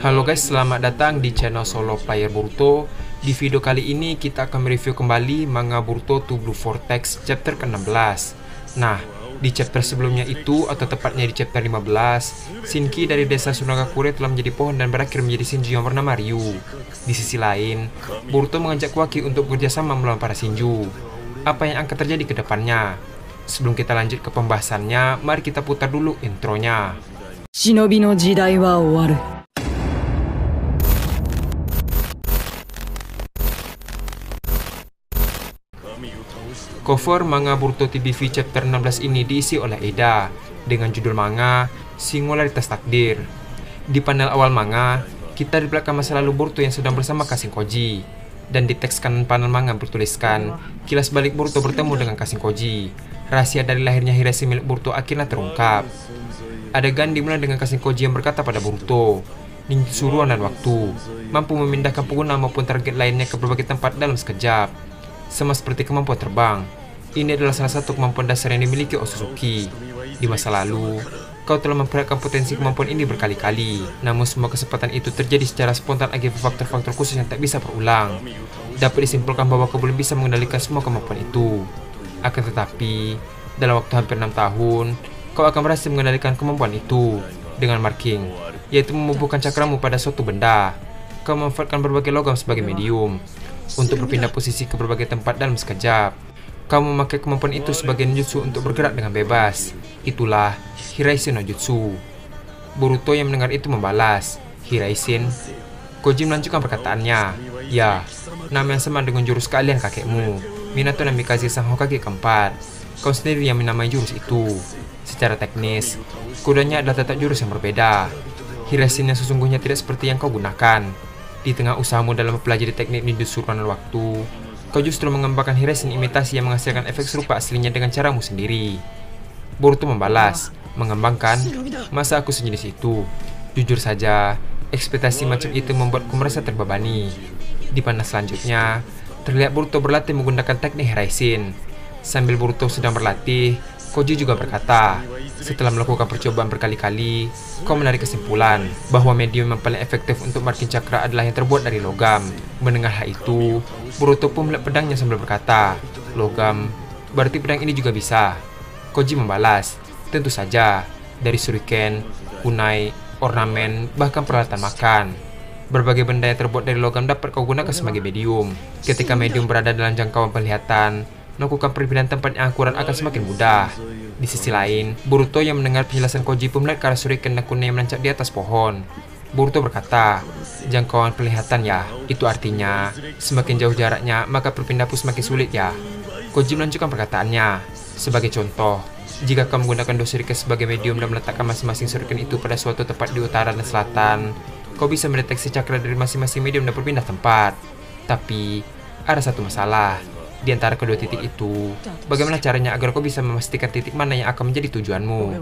Halo guys, selamat datang di channel Solo Player Boruto. Di video kali ini kita akan mereview kembali manga Boruto to Blue Vortex chapter ke-16. Nah, di chapter sebelumnya itu, atau tepatnya di chapter 15, Shinki dari desa Sunagakure telah menjadi pohon dan berakhir menjadi Shinju yang bernama Ryu. Di sisi lain, Boruto mengajak Kawaki untuk bekerjasama melawan para Shinju. Apa yang akan terjadi ke depannya? Sebelum kita lanjut ke pembahasannya, mari kita putar dulu intronya. Shinobi no jidai wa owaru. Cover manga Boruto TBV chapter 16 ini diisi oleh Eda dengan judul manga Singularitas Takdir. Di panel awal manga, kita di belakang masa lalu Boruto yang sedang bersama Kashin Koji, dan di teks kanan panel manga bertuliskan kilas balik Boruto bertemu dengan Kashin Koji. Rahasia dari lahirnya Hiraishin milik Boruto akhirnya terungkap. Adegan dimulai dengan Kashin Koji yang berkata pada Boruto, ninjutsu ruang dan waktu mampu memindahkan pengguna maupun target lainnya ke berbagai tempat dalam sekejap, sama seperti kemampuan terbang. Ini adalah salah satu kemampuan dasar yang dimiliki Otsutsuki. Di masa lalu, kau telah memperlihatkan potensi kemampuan ini berkali-kali, namun semua kesempatan itu terjadi secara spontan akibat faktor-faktor khusus yang tak bisa berulang. Dapat disimpulkan bahwa kau belum bisa mengendalikan semua kemampuan itu. Akan tetapi, dalam waktu hampir 6 tahun, kau akan berhasil mengendalikan kemampuan itu dengan marking, yaitu membubuhkan cakramu pada suatu benda. Kau memanfaatkan berbagai logam sebagai medium untuk berpindah posisi ke berbagai tempat dalam sekejap. Kau memakai kemampuan itu sebagai ninjutsu untuk bergerak dengan bebas. Itulah Hiraishin no Jutsu. Boruto yang mendengar itu membalas, Hiraishin. Koji melanjutkan perkataannya, ya, nama yang sama dengan jurus keahlian kakekmu, Minato Namikaze sang Hokage keempat. Kau sendiri yang menamai jurus itu. Secara teknis, kodenya adalah tetap jurus yang berbeda. Hiraishin yang sesungguhnya tidak seperti yang kau gunakan. Di tengah usahamu dalam mempelajari teknik ninjutsu ruang dan waktu, kau justru mengembangkan Hiraishin imitasi yang menghasilkan efek serupa aslinya dengan caramu sendiri. Boruto membalas, mengembangkan? Masa aku sejenis itu? Jujur saja, ekspektasi macam itu membuatku merasa terbebani. Di panel selanjutnya, terlihat Boruto berlatih menggunakan teknik Hiraishin. Sambil Boruto sedang berlatih, Koji juga berkata, setelah melakukan percobaan berkali-kali, kau menarik kesimpulan bahwa medium yang paling efektif untuk marking cakra adalah yang terbuat dari logam. Mendengar hal itu, Boruto pun melihat pedangnya sambil berkata, logam, berarti pedang ini juga bisa. Koji membalas, tentu saja, dari shuriken, kunai, ornamen, bahkan peralatan makan. Berbagai benda yang terbuat dari logam dapat kau gunakan sebagai medium. Ketika medium berada dalam jangkauan penglihatan, melakukan perpindahan tempat yang akurat akan semakin mudah. Di sisi lain, Boruto yang mendengar penjelasan Koji pun melihat ke arah shuriken dan kunai yang menancap di atas pohon. Boruto berkata, jangkauan penglihatan ya, itu artinya semakin jauh jaraknya maka berpindah pun semakin sulit ya. Koji melanjutkan perkataannya, sebagai contoh, jika kau menggunakan dua shuriken sebagai medium dan meletakkan masing-masing shuriken itu pada suatu tempat di utara dan selatan, kau bisa mendeteksi cakra dari masing-masing medium dan berpindah tempat. Tapi, ada satu masalah. Di antara kedua titik itu, bagaimana caranya agar kau bisa memastikan titik mana yang akan menjadi tujuanmu?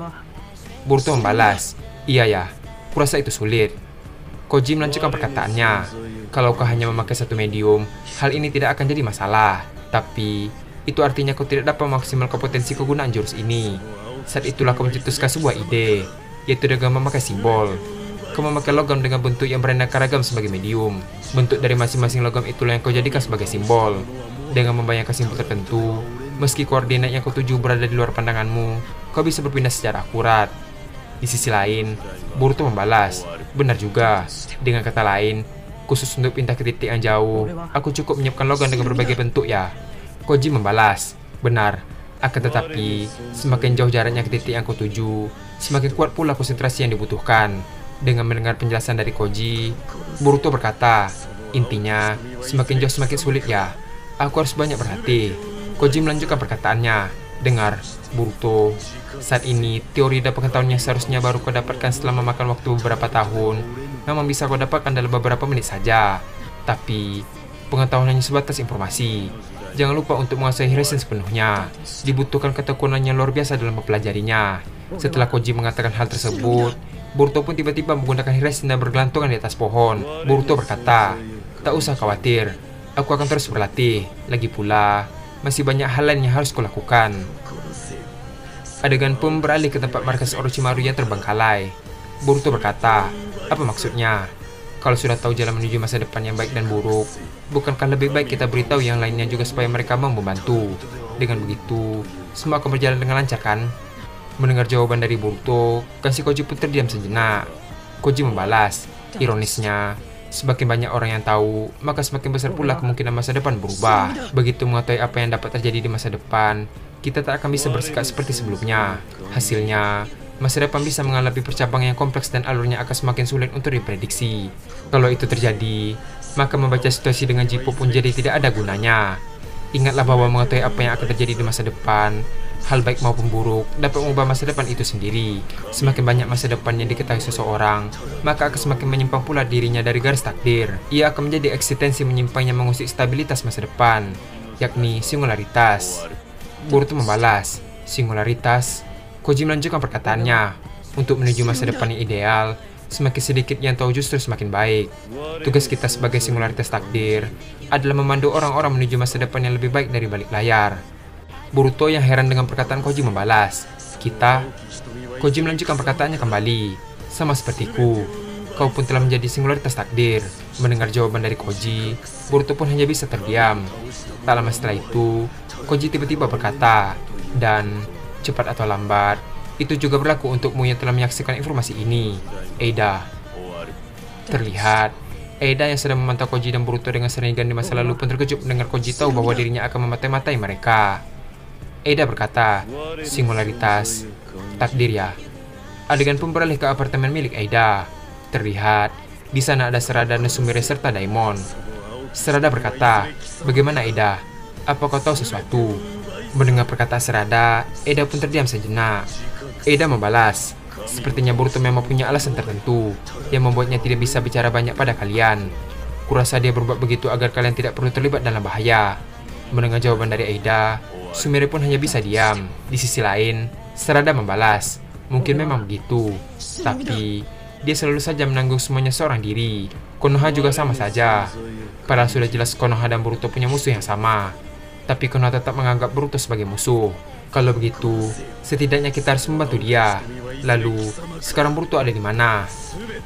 Boruto membalas, iya ya, kurasa itu sulit. Koji melanjutkan perkataannya, kalau kau hanya memakai satu medium, hal ini tidak akan jadi masalah. Tapi, itu artinya kau tidak dapat memaksimalkan potensi kegunaan jurus ini. Saat itulah kau mencetuskan sebuah ide, yaitu dengan memakai simbol. Kau memakai logam dengan bentuk yang beraneka ragam sebagai medium. Bentuk dari masing-masing logam itulah yang kau jadikan sebagai simbol. Dengan membayangkan simbol tertentu, meski koordinat yang kau tuju berada di luar pandanganmu, kau bisa berpindah secara akurat. Di sisi lain, Boruto membalas, benar juga. Dengan kata lain, khusus untuk pindah ke titik yang jauh, aku cukup menyiapkan logam dengan berbagai bentuk ya. Koji membalas, benar. Akan tetapi, semakin jauh jaraknya ke titik yang kau tuju, semakin kuat pula konsentrasi yang dibutuhkan. Dengan mendengar penjelasan dari Koji, Boruto berkata, intinya, semakin jauh semakin sulit ya. Aku harus banyak berhati. Koji melanjutkan perkataannya. Dengar, Boruto. Saat ini, teori dan pengetahuan yang seharusnya baru kau dapatkan setelah memakan waktu beberapa tahun, memang bisa kau dapatkan dalam beberapa menit saja. Tapi, pengetahuan hanya sebatas informasi. Jangan lupa untuk menguasai Hiraishin sepenuhnya. Dibutuhkan ketekunan yang luar biasa dalam mempelajarinya. Setelah Koji mengatakan hal tersebut, Boruto pun tiba-tiba menggunakan Hiraishin dan bergelantungan di atas pohon. Boruto berkata, tak usah khawatir. Aku akan terus berlatih. Lagi pula, masih banyak hal lain yang harus kulakukan. Adegan pun beralih ke tempat markas Orochimaru yang terbengkalai. Boruto berkata, apa maksudnya? Kalau sudah tahu jalan menuju masa depan yang baik dan buruk, bukankah lebih baik kita beritahu yang lainnya juga supaya mereka mau membantu? Dengan begitu, semua akan berjalan dengan lancar kan? Mendengar jawaban dari Boruto, si Koji pun terdiam sejenak. Koji membalas, ironisnya, semakin banyak orang yang tahu, maka semakin besar pula kemungkinan masa depan berubah. Begitu mengetahui apa yang dapat terjadi di masa depan, kita tak akan bisa bersikap seperti sebelumnya. Hasilnya, masa depan bisa mengalami percabangan yang kompleks dan alurnya akan semakin sulit untuk diprediksi. Kalau itu terjadi, maka membaca situasi dengan jipo pun jadi tidak ada gunanya. Ingatlah bahwa mengetahui apa yang akan terjadi di masa depan, hal baik maupun buruk, dapat mengubah masa depan itu sendiri. Semakin banyak masa depan yang diketahui seseorang, maka akan semakin menyimpang pula dirinya dari garis takdir. Ia akan menjadi eksistensi menyimpang yang mengusik stabilitas masa depan, yakni singularitas. Boruto membalas, singularitas. Koji melanjutkan perkataannya, untuk menuju masa depan yang ideal, semakin sedikit yang tahu justru semakin baik. Tugas kita sebagai singularitas takdir adalah memandu orang-orang menuju masa depan yang lebih baik dari balik layar. Boruto yang heran dengan perkataan Koji membalas, kita? Koji melanjutkan perkataannya kembali, sama sepertiku, kau pun telah menjadi singularitas takdir. Mendengar jawaban dari Koji, Boruto pun hanya bisa terdiam. Tak lama setelah itu, Koji tiba-tiba berkata, dan cepat atau lambat, itu juga berlaku untukmu yang telah menyaksikan informasi ini, Eida. Terlihat, Eida yang sedang memantau Koji dan Boruto dengan seringan di masa lalu pun terkejut mendengar Koji tahu bahwa dirinya akan mematai-matai mereka. Eida berkata, singularitas, takdir ya. Adegan pun beralih ke apartemen milik Eida. Terlihat, di sana ada Sarada dan Sumire serta Daimon. Sarada berkata, bagaimana Eida? Apa kau tahu sesuatu? Mendengar perkataan Sarada, Eida pun terdiam sejenak. Eida membalas, sepertinya Boruto memang punya alasan tertentu yang membuatnya tidak bisa bicara banyak pada kalian. Kurasa dia berbuat begitu agar kalian tidak perlu terlibat dalam bahaya. Mendengar jawaban dari Eida, Sumire pun hanya bisa diam. Di sisi lain, Sarada membalas, mungkin memang begitu, tapi dia selalu saja menanggung semuanya seorang diri. Konoha juga sama saja. Padahal sudah jelas Konoha dan Boruto punya musuh yang sama, tapi Konoha tetap menganggap Boruto sebagai musuh. Kalau begitu, setidaknya kita harus membantu dia. Lalu, sekarang Boruto ada di mana?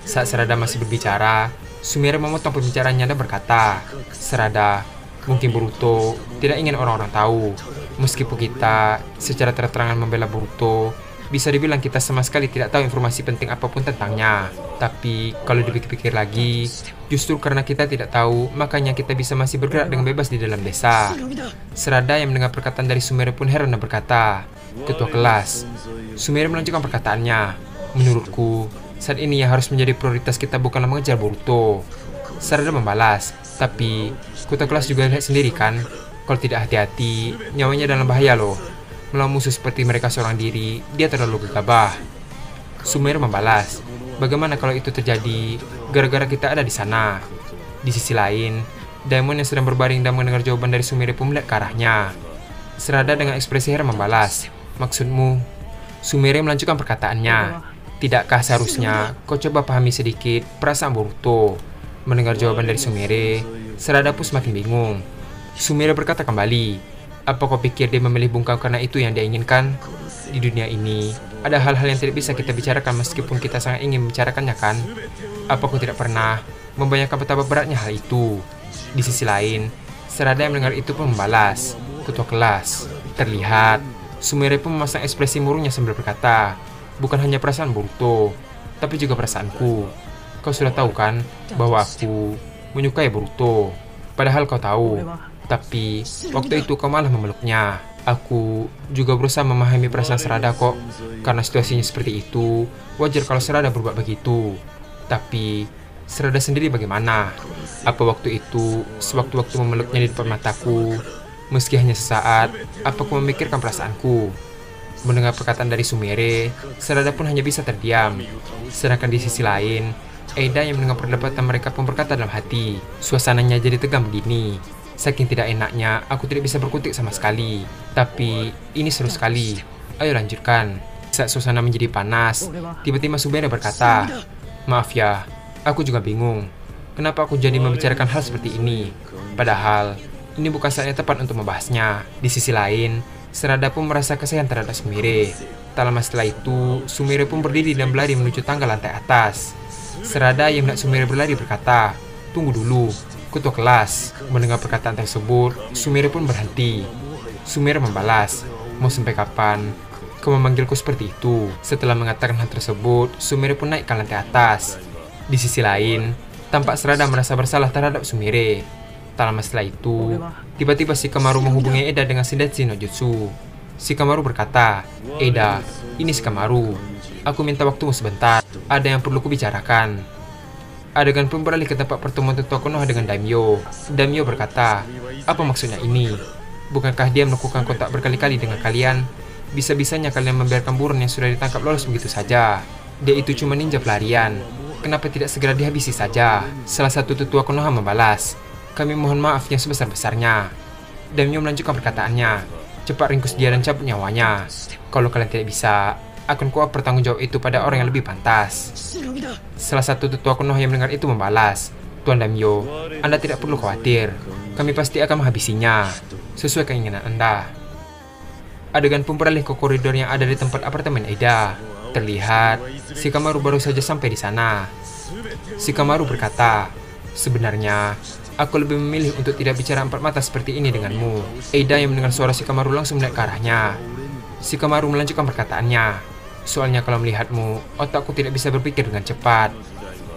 Saat Sarada masih berbicara, Sumire memotong pembicaraannya dan berkata, Sarada, mungkin Boruto tidak ingin orang-orang tahu. Meskipun kita secara terang-terangan membela Boruto, bisa dibilang kita sama sekali tidak tahu informasi penting apapun tentangnya. Tapi kalau dipikir-pikir lagi, justru karena kita tidak tahu, makanya kita bisa masih bergerak dengan bebas di dalam desa. Sarada yang mendengar perkataan dari Sumire pun heran dan berkata, ketua kelas. Sumire melanjutkan perkataannya, menurutku, saat ini yang harus menjadi prioritas kita bukanlah mengejar Boruto. Sarada membalas, tapi ketua kelas juga lihat sendiri kan, kalau tidak hati-hati, nyawanya dalam bahaya loh. Melawan musuh seperti mereka seorang diri, dia terlalu gegabah. Sumire membalas, bagaimana kalau itu terjadi gara-gara kita ada di sana? Di sisi lain, Daimon yang sedang berbaring dan mendengar jawaban dari Sumire pun melihat ke arahnya. Sarada dengan ekspresi heran membalas, maksudmu? Sumire melanjutkan perkataannya, tidakkah seharusnya kau coba pahami sedikit perasaan Boruto? Mendengar jawaban dari Sumire, Sarada pun semakin bingung. Sumire berkata kembali, apa kau pikir dia memilih bungkam karena itu yang dia inginkan? Di dunia ini, ada hal-hal yang tidak bisa kita bicarakan meskipun kita sangat ingin membicarakannya kan? Apa kau tidak pernah membayangkan betapa beratnya hal itu? Di sisi lain, Sarada yang mendengar itu pun membalas, ketua kelas. Terlihat, Sumire pun memasang ekspresi murungnya sambil berkata, bukan hanya perasaan Boruto, tapi juga perasaanku. Kau sudah tahu kan bahwa aku menyukai Boruto. Padahal kau tahu, tapi waktu itu kau malah memeluknya. Aku juga berusaha memahami perasaan Sarada kok. Karena situasinya seperti itu, wajar kalau Sarada berbuat begitu. Tapi Sarada sendiri bagaimana? Apa waktu itu, sewaktu-waktu memeluknya di depan mataku, meski hanya sesaat, apa aku memikirkan perasaanku? Mendengar perkataan dari Sumire, Sarada pun hanya bisa terdiam. Sedangkan di sisi lain, Eida yang mendengar perdebatan mereka pun berkata dalam hati, suasananya jadi tegang begini. Saking tidak enaknya, aku tidak bisa berkutik sama sekali. Tapi, ini seru sekali. Ayo lanjutkan. Saat suasana menjadi panas, tiba-tiba Sumire berkata, maaf ya, aku juga bingung. Kenapa aku jadi membicarakan hal seperti ini? Padahal, ini bukan saatnya tepat untuk membahasnya. Di sisi lain, Sarada pun merasa kasihan terhadap Sumire. Tak lama setelah itu, Sumire pun berdiri dan berlari menuju tangga lantai atas. Serada yang hendak Sumire berlari berkata, "Tunggu dulu, ketua kelas." Mendengar perkataan tersebut, Sumire pun berhenti. Sumire membalas, "Mau sampai kapan kau memanggilku seperti itu?" Setelah mengatakan hal tersebut, Sumire pun naik ke lantai atas. Di sisi lain, tampak Serada merasa bersalah terhadap Sumire. Tak lama setelah itu, tiba-tiba Shikamaru menghubungi Eda dengan Shidachi no Jutsu. Shikamaru berkata, "Eda, ini Shikamaru. Aku minta waktumu sebentar. Ada yang perlu kubicarakan." Adegan pun beralih ke tempat pertemuan tetua Konoha dengan Daimyo. Daimyo berkata, "Apa maksudnya ini? Bukankah dia melakukan kontak berkali-kali dengan kalian? Bisa-bisanya kalian membiarkan buron yang sudah ditangkap lolos begitu saja. Dia itu cuma ninja pelarian. Kenapa tidak segera dihabisi saja?" Salah satu tetua Konoha membalas, "Kami mohon maaf yang sebesar-besarnya." Daimyo melanjutkan perkataannya, "Cepat ringkus dia dan cabut nyawanya. Kalau kalian tidak bisa, akan kuap bertanggung jawab itu pada orang yang lebih pantas." Salah satu tetua Konoha yang mendengar itu membalas, "Tuan Daimyo, Anda tidak perlu khawatir. Kami pasti akan menghabisinya sesuai keinginan Anda." Adegan pun beralih ke koridor yang ada di tempat apartemen Eda. Terlihat Shikamaru baru saja sampai di sana. Shikamaru berkata, "Sebenarnya aku lebih memilih untuk tidak bicara empat mata seperti ini denganmu." Eda yang mendengar suara Shikamaru langsung melihat ke arahnya. Shikamaru melanjutkan perkataannya, "Soalnya kalau melihatmu, otakku tidak bisa berpikir dengan cepat."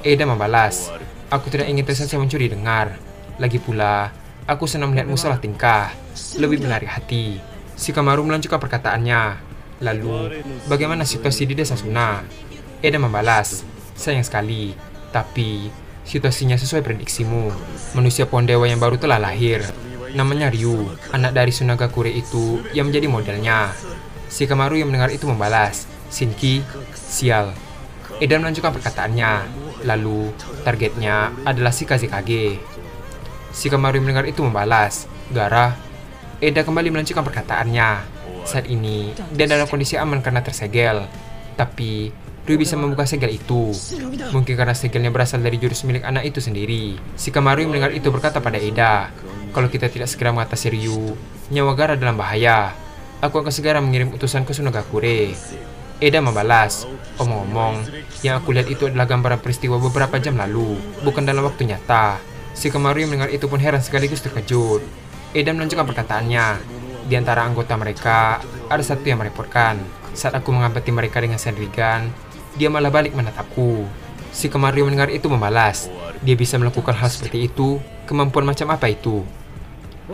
Eda membalas, "Aku tidak ingin tersaja mencuri dengar. Lagi pula, aku senang melihatmu salah tingkah, lebih menarik hati." Shikamaru melanjutkan perkataannya, "Lalu, bagaimana situasi di desa Suna?" Eda membalas, "Sayang sekali, tapi situasinya sesuai prediksimu. Manusia pohon dewa yang baru telah lahir. Namanya Ryu, anak dari Sunagakure itu yang menjadi modelnya." Shikamaru yang mendengar itu membalas, "Shinki, sial." Eda melanjutkan perkataannya, "Lalu, targetnya adalah Shikazekage." Shikamaru yang mendengar itu membalas, "Gara." Eda kembali melanjutkan perkataannya, "Saat ini, dia dalam kondisi aman karena tersegel. Tapi, Ryu bisa membuka segel itu. Mungkin karena segelnya berasal dari jurus milik anak itu sendiri." Shikamaru yang mendengar itu berkata pada Eda, "Kalau kita tidak segera mengatasi Ryu, nyawa Gara dalam bahaya. Aku akan segera mengirim utusan ke Sunagakure." Eda membalas, "Omong-omong, yang aku lihat itu adalah gambaran peristiwa beberapa jam lalu, bukan dalam waktu nyata." Shikamaru yang mendengar itu pun heran sekaligus terkejut. Eda melanjutkan perkataannya, "Di antara anggota mereka, ada satu yang merepotkan. Saat aku mengamati mereka dengan Senrigan, dia malah balik menatapku." Shikamaru yang mendengar itu membalas, "Dia bisa melakukan hal seperti itu? Kemampuan macam apa itu?"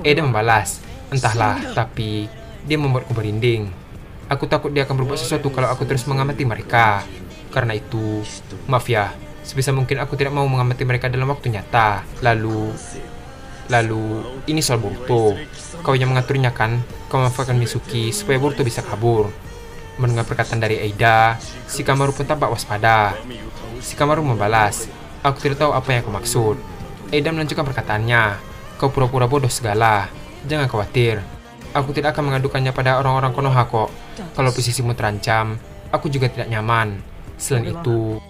Eda membalas, "Entahlah, tapi dia membuatku merinding. Aku takut dia akan berbuat sesuatu kalau aku terus mengamati mereka. Karena itu, maaf ya, sebisa mungkin aku tidak mau mengamati mereka dalam waktu nyata. Lalu, ini soal Boruto. Kau yang mengaturnya kan? Kau memanfaatkan Mitsuki supaya Boruto bisa kabur." Mendengar perkataan dari Eda, Shikamaru pun tampak waspada. Shikamaru membalas, "Aku tidak tahu apa yang aku maksud." Eda melanjutkan perkataannya, "Kau pura-pura bodoh segala. Jangan khawatir. Aku tidak akan mengadukannya pada orang-orang Konoha kok. Kalau posisimu terancam, aku juga tidak nyaman." Selain itu,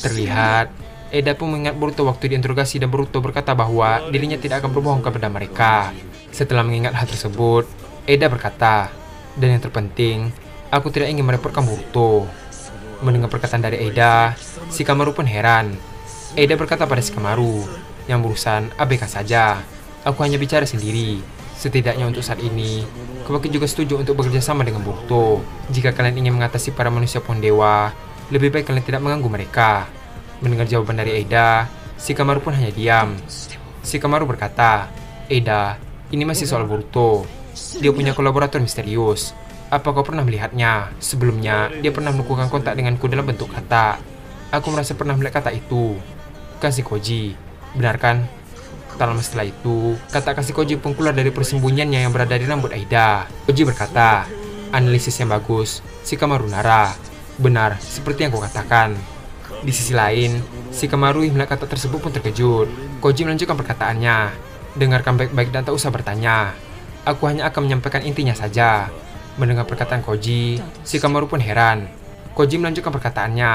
terlihat Eda pun mengingat Boruto waktu diinterogasi dan Boruto berkata bahwa dirinya tidak akan berbohong kepada mereka. Setelah mengingat hal tersebut, Eda berkata, "Dan yang terpenting, aku tidak ingin merepotkan Boruto." Mendengar perkataan dari Eda, Shikamaru pun heran. Eda berkata pada Shikamaru, "Yang berurusan abaikan saja. Aku hanya bicara sendiri. Setidaknya untuk saat ini, Kawaki juga setuju untuk bekerja sama dengan Boruto. Jika kalian ingin mengatasi para manusia pohon dewa, lebih baik kalian tidak mengganggu mereka." Mendengar jawaban dari Eda, Shikamaru pun hanya diam. Shikamaru berkata, "Eda, ini masih soal Boruto. Dia punya kolaborator misterius. Apa kau pernah melihatnya? Sebelumnya, dia pernah melakukan kontak denganku dalam bentuk kata. Aku merasa pernah melihat kata itu. Kashikoji, benar kan?" Tak lama setelah itu, kata Kashikoji pun keluar dari persembunyiannya yang berada di rambut Eda. Koji berkata, "Analisis yang bagus, Shikamaru Nara. Benar, seperti yang kau katakan." Di sisi lain, Shikamaru yang melihat kata tersebut pun terkejut. Koji melanjutkan perkataannya, "Dengarkan baik-baik dan tak usah bertanya. Aku hanya akan menyampaikan intinya saja." Mendengar perkataan Koji, Shikamaru pun heran. Koji melanjutkan perkataannya,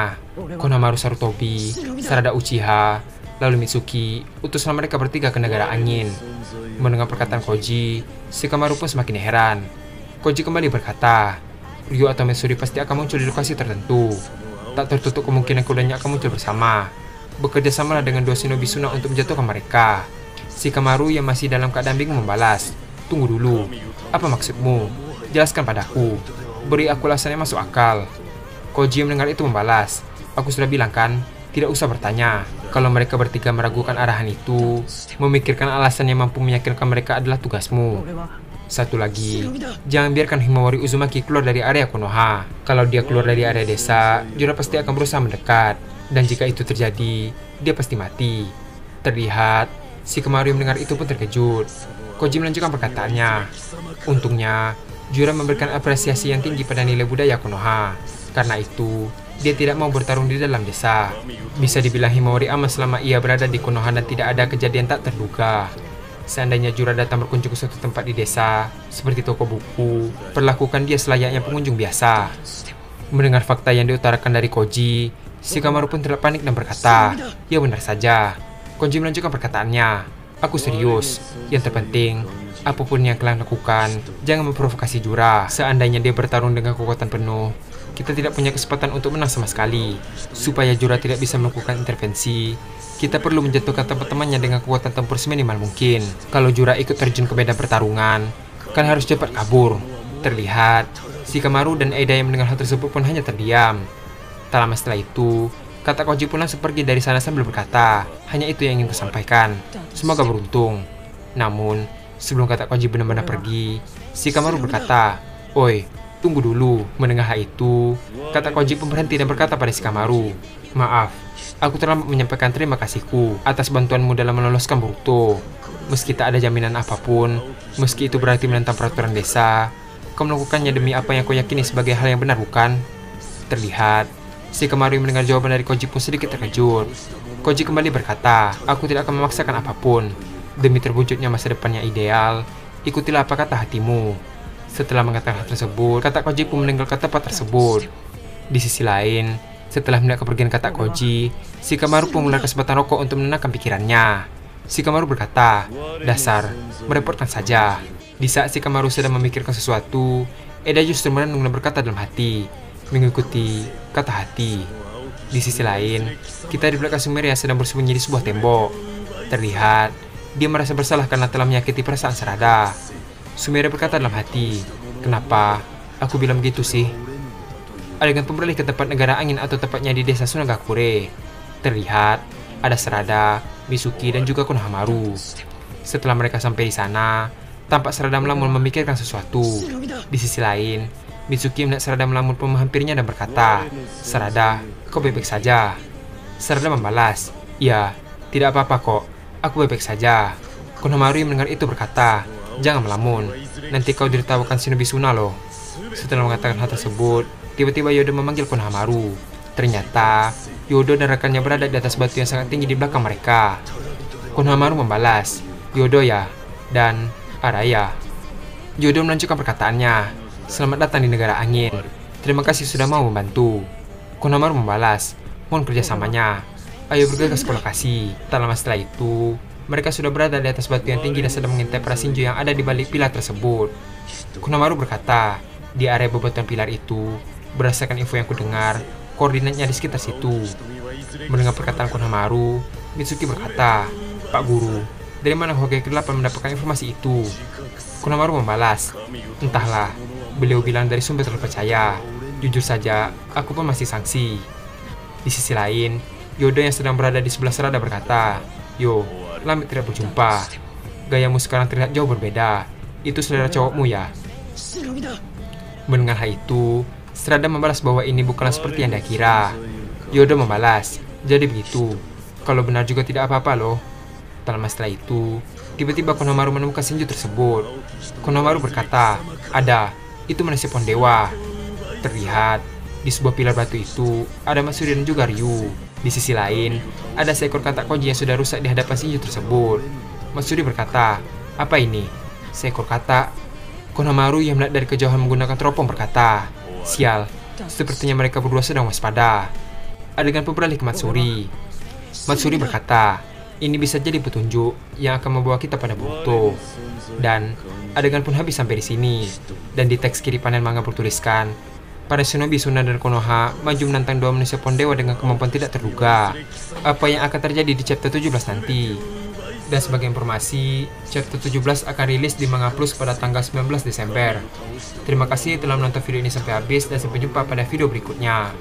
"Konohamaru Sarutobi, Sarada Uchiha, lalu Mitsuki, utuslah mereka bertiga ke negara angin." Mendengar perkataan Koji, Shikamaru pun semakin heran. Koji kembali berkata, "Ryu atau Metsuri pasti akan muncul di lokasi tertentu. Tak tertutup kemungkinan keduanya akan muncul bersama." bekerja samalah dengan 2 shinobi Suna untuk menjatuhkan mereka. Shikamaru yang masih dalam keadaan bingung membalas, "Tunggu dulu, apa maksudmu? Jelaskan padaku, beri aku alasan yang masuk akal." Koji mendengar itu membalas, "Aku sudah bilang kan, tidak usah bertanya." Kalau mereka bertiga meragukan arahan itu, memikirkan alasan yang mampu meyakinkan mereka adalah tugasmu. Satu lagi, jangan biarkan Himawari Uzumaki keluar dari area Konoha. Kalau dia keluar dari area desa, Jura pasti akan berusaha mendekat. Dan jika itu terjadi, dia pasti mati. Terlihat, Shikamaru yang mendengar itu pun terkejut. Koji melanjutkan perkataannya. Untungnya, Jura memberikan apresiasi yang tinggi pada nilai budaya Konoha. Karena itu, dia tidak mau bertarung di dalam desa. Bisa dibilang Himawari aman selama ia berada di Konoha dan tidak ada kejadian tak terduga. Seandainya Jura datang berkunjung ke suatu tempat di desa, seperti toko buku, perlakukan dia selayaknya pengunjung biasa. Mendengar fakta yang diutarakan dari Koji, Shikamaru pun tidak panik dan berkata, "Ya benar saja." Koji melanjutkan perkataannya, "Aku serius. Yang terpenting, apapun yang kalian lakukan, jangan memprovokasi Jura. Seandainya dia bertarung dengan kekuatan penuh, kita tidak punya kesempatan untuk menang sama sekali. Supaya Jura tidak bisa melakukan intervensi, kita perlu menjatuhkan teman-temannya dengan kekuatan tempur seminimal mungkin. Kalau Jura ikut terjun ke medan pertarungan, kan harus cepat kabur." Terlihat, Shikamaru dan Eida yang mendengar hal tersebut pun hanya terdiam. Tak lama setelah itu, kata Koji pun langsung pergi dari sana sambil berkata, "Hanya itu yang ingin kusampaikan. Semoga beruntung." Namun, sebelum kata Koji benar-benar pergi, Shikamaru berkata, "Oi, tunggu dulu." Mendengar hal itu, kata Koji pun berhenti dan berkata pada Shikamaru, "Maaf, aku terlambat menyampaikan terima kasihku atas bantuanmu dalam meloloskan Boruto. Meski tak ada jaminan apapun, meski itu berarti menentang peraturan desa, kau melakukannya demi apa yang kau yakini sebagai hal yang benar, bukan?" Terlihat, Shikamaru yang mendengar jawaban dari Koji pun sedikit terkejut. Koji kembali berkata, "Aku tidak akan memaksakan apapun. Demi terwujudnya masa depan yang ideal, ikutilah apa kata hatimu." Setelah mengatakan hal tersebut, kata Koji pun meninggalkan tempat tersebut. Di sisi lain, setelah melihat kepergian kata Koji, Shikamaru pun mengeluarkan sebatang rokok untuk menenangkan pikirannya. Shikamaru berkata, "Dasar, merepotkan saja." Di saat Shikamaru sedang memikirkan sesuatu, Eda justru merenung dan berkata dalam hati, mengikuti kata hati. Di sisi lain, kita di belakang Sumire yang sedang bersembunyi di sebuah tembok. Terlihat, dia merasa bersalah karena telah menyakiti perasaan Sarada. Sumire berkata dalam hati, "Kenapa aku bilang begitu sih?" Adegan pun beralih ke tempat negara angin atau tepatnya di desa Sunagakure. Terlihat, ada Sarada, Mitsuki, dan juga Konohamaru. Setelah mereka sampai di sana, tampak Sarada melamun memikirkan sesuatu. Di sisi lain, Mitsuki melihat Sarada melamun pun menghampirinya dan berkata, "Sarada, kau baik-baik saja?" Sarada membalas, "Ya, tidak apa-apa kok, aku baik-baik saja." Konohamaru yang mendengar itu berkata, "Jangan melamun, nanti kau ditertawakan shinobi Suna loh." Setelah mengatakan hal tersebut, tiba-tiba Yodo memanggil Konohamaru. Ternyata, Yodo dan rekannya berada di atas batu yang sangat tinggi di belakang mereka. Konohamaru membalas, "Yodo ya, dan Araya." Yodo melanjutkan perkataannya, "Selamat datang di negara angin. Terima kasih sudah mau membantu." Konohamaru membalas, "Mohon kerjasamanya. Ayo bergegas ke lokasi." Tak lama setelah itu, mereka sudah berada di atas batu yang tinggi dan sedang mengintai para Shinjo yang ada di balik pilar tersebut. Konohamaru berkata, "Di area bebatuan pilar itu, berdasarkan info yang kudengar, koordinatnya di sekitar situ." Mendengar perkataan Konohamaru, Mitsuki berkata, "Pak Guru, dari mana Hokage ke-8 mendapatkan informasi itu?" Konohamaru membalas, "Entahlah, beliau bilang dari sumber terpercaya. Jujur saja, aku pun masih sangsi." Di sisi lain, Yodo yang sedang berada di sebelah Sarada berkata, "Yo, lama tidak berjumpa. Gayamu sekarang terlihat jauh berbeda. Itu saudara cowokmu ya?" Mendengar hal itu, Sarada membalas bahwa ini bukanlah seperti yang dia kira. Yodo membalas, "Jadi begitu. Kalau benar juga tidak apa-apa loh." Tak lama setelah itu, tiba-tiba Konohamaru menemukan Shinjo tersebut. Konohamaru berkata, "Ada. Itu manusia pohon dewa." Terlihat, di sebuah pilar batu itu, ada Matsuri dan juga Ryu. Di sisi lain, ada seekor katak Koji yang sudah rusak di hadapan Shinjo tersebut. Matsuri berkata, "Apa ini? Seekor katak?" Konohamaru yang melihat dari kejauhan menggunakan teropong berkata, "Sial, sepertinya mereka berdua sedang waspada." Adegan pun beralih ke Matsuri. Matsuri berkata, "Ini bisa jadi petunjuk yang akan membawa kita pada Boruto." Dan adegan pun habis sampai di sini. Dan di teks kiri panel manga bertuliskan, Para shinobi Suna dan Konoha maju menantang dua manusia Pondewa dengan kemampuan tidak terduga. Apa yang akan terjadi di chapter 17 nanti? Dan sebagai informasi, chapter 17 akan rilis di Manga Plus pada tanggal 19 Desember. Terima kasih telah menonton video ini sampai habis dan sampai jumpa pada video berikutnya.